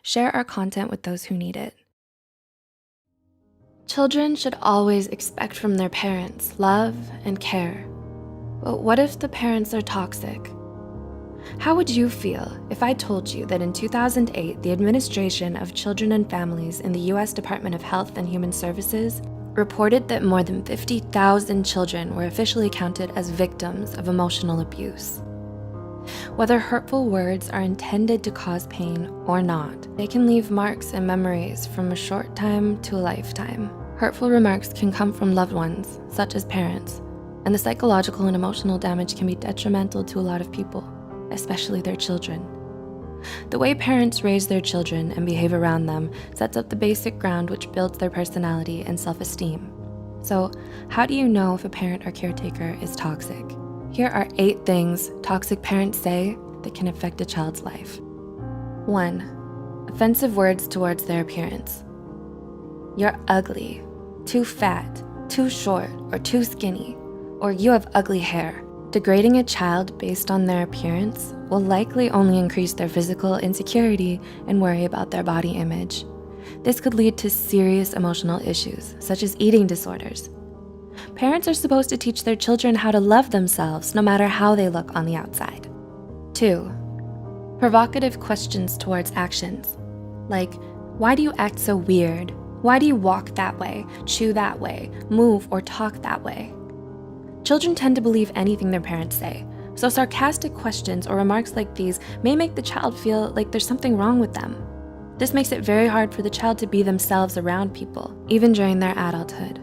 share our content with those who need it. Children should always expect from their parents love and care. But what if the parents are toxic? How would you feel if I told you that in 2008, the Administration of Children and Families in the US Department of Health and Human Services reported that more than 50,000 children were officially counted as victims of emotional abuse? Whether hurtful words are intended to cause pain or not, they can leave marks and memories from a short time to a lifetime. Hurtful remarks can come from loved ones, such as parents, and the psychological and emotional damage can be detrimental to a lot of people, especially their children. The way parents raise their children and behave around them sets up the basic ground which builds their personality and self-esteem. So, how do you know if a parent or caretaker is toxic? Here are 8 things toxic parents say that can affect a child's life. 1. Offensive words towards their appearance. You're ugly, too fat, too short, or too skinny, or you have ugly hair. Degrading a child based on their appearance will likely only increase their physical insecurity and worry about their body image. This could lead to serious emotional issues, such as eating disorders. Parents are supposed to teach their children how to love themselves no matter how they look on the outside. 2. Provocative questions towards actions, like, why do you act so weird? Why do you walk that way, chew that way, move or talk that way? Children tend to believe anything their parents say, so sarcastic questions or remarks like these may make the child feel like there's something wrong with them. This makes it very hard for the child to be themselves around people, even during their adulthood.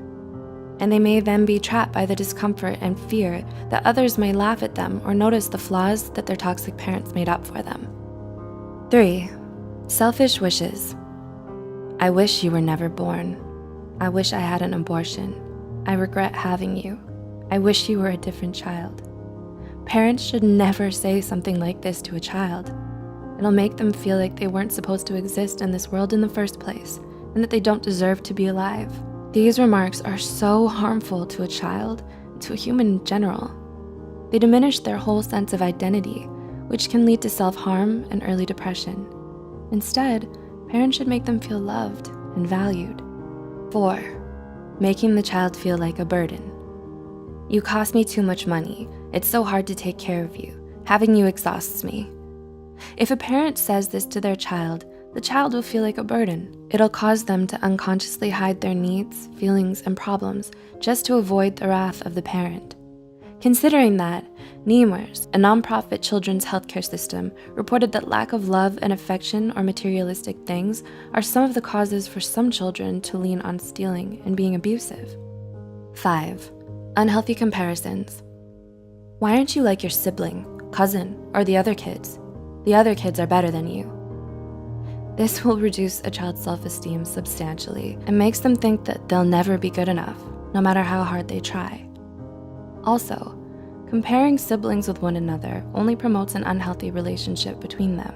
And they may then be trapped by the discomfort and fear that others may laugh at them or notice the flaws that their toxic parents made up for them. 3. Selfish wishes. I wish you were never born. I wish I had an abortion. I regret having you. I wish you were a different child. Parents should never say something like this to a child. It'll make them feel like they weren't supposed to exist in this world in the first place, and that they don't deserve to be alive. These remarks are so harmful to a child and to a human in general. They diminish their whole sense of identity, which can lead to self-harm and early depression. Instead, parents should make them feel loved and valued. 4. Making the child feel like a burden. You cost me too much money. It's so hard to take care of you. Having you exhausts me. If a parent says this to their child, the child will feel like a burden. It'll cause them to unconsciously hide their needs, feelings, and problems just to avoid the wrath of the parent. Considering that, NEMRS, a nonprofit children's healthcare system, reported that lack of love and affection or materialistic things are some of the causes for some children to lean on stealing and being abusive. 5. Unhealthy comparisons. Why aren't you like your sibling, cousin, or the other kids? The other kids are better than you. This will reduce a child's self-esteem substantially and makes them think that they'll never be good enough, no matter how hard they try. Also, comparing siblings with one another only promotes an unhealthy relationship between them.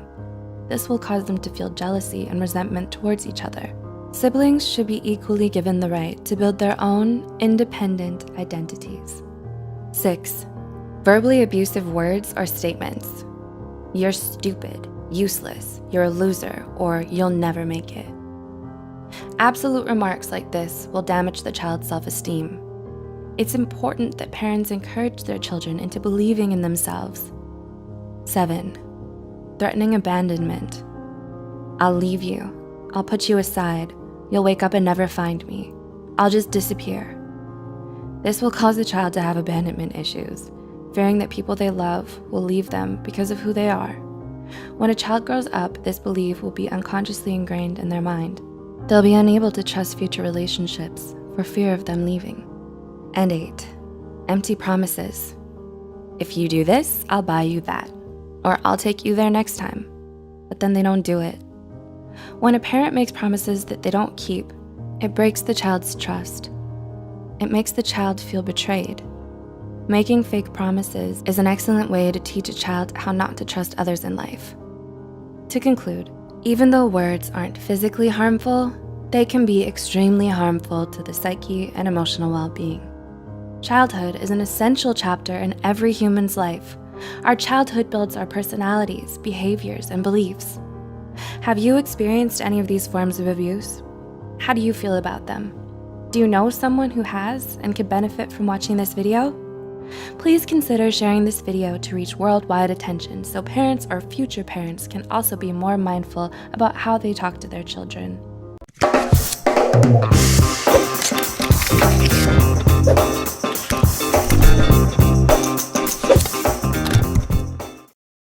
This will cause them to feel jealousy and resentment towards each other. Siblings should be equally given the right to build their own independent identities. 6. Verbally abusive words or statements. You're stupid, useless, you're a loser, or you'll never make it. Absolute remarks like this will damage the child's self-esteem. It's important that parents encourage their children into believing in themselves. 7. Threatening abandonment. I'll leave you. I'll put you aside. You'll wake up and never find me. I'll just disappear. This will cause the child to have abandonment issues, fearing that people they love will leave them because of who they are. When a child grows up, this belief will be unconsciously ingrained in their mind. They'll be unable to trust future relationships for fear of them leaving. And 8. Empty promises. If you do this, I'll buy you that, or I'll take you there next time. But then they don't do it. When a parent makes promises that they don't keep, it breaks the child's trust. It makes the child feel betrayed. Making fake promises is an excellent way to teach a child how not to trust others in life. To conclude, even though words aren't physically harmful, they can be extremely harmful to the psyche and emotional well-being. Childhood is an essential chapter in every human's life. Our childhood builds our personalities, behaviors, and beliefs. Have you experienced any of these forms of abuse? How do you feel about them? Do you know someone who has and could benefit from watching this video? Please consider sharing this video to reach worldwide attention so parents or future parents can also be more mindful about how they talk to their children.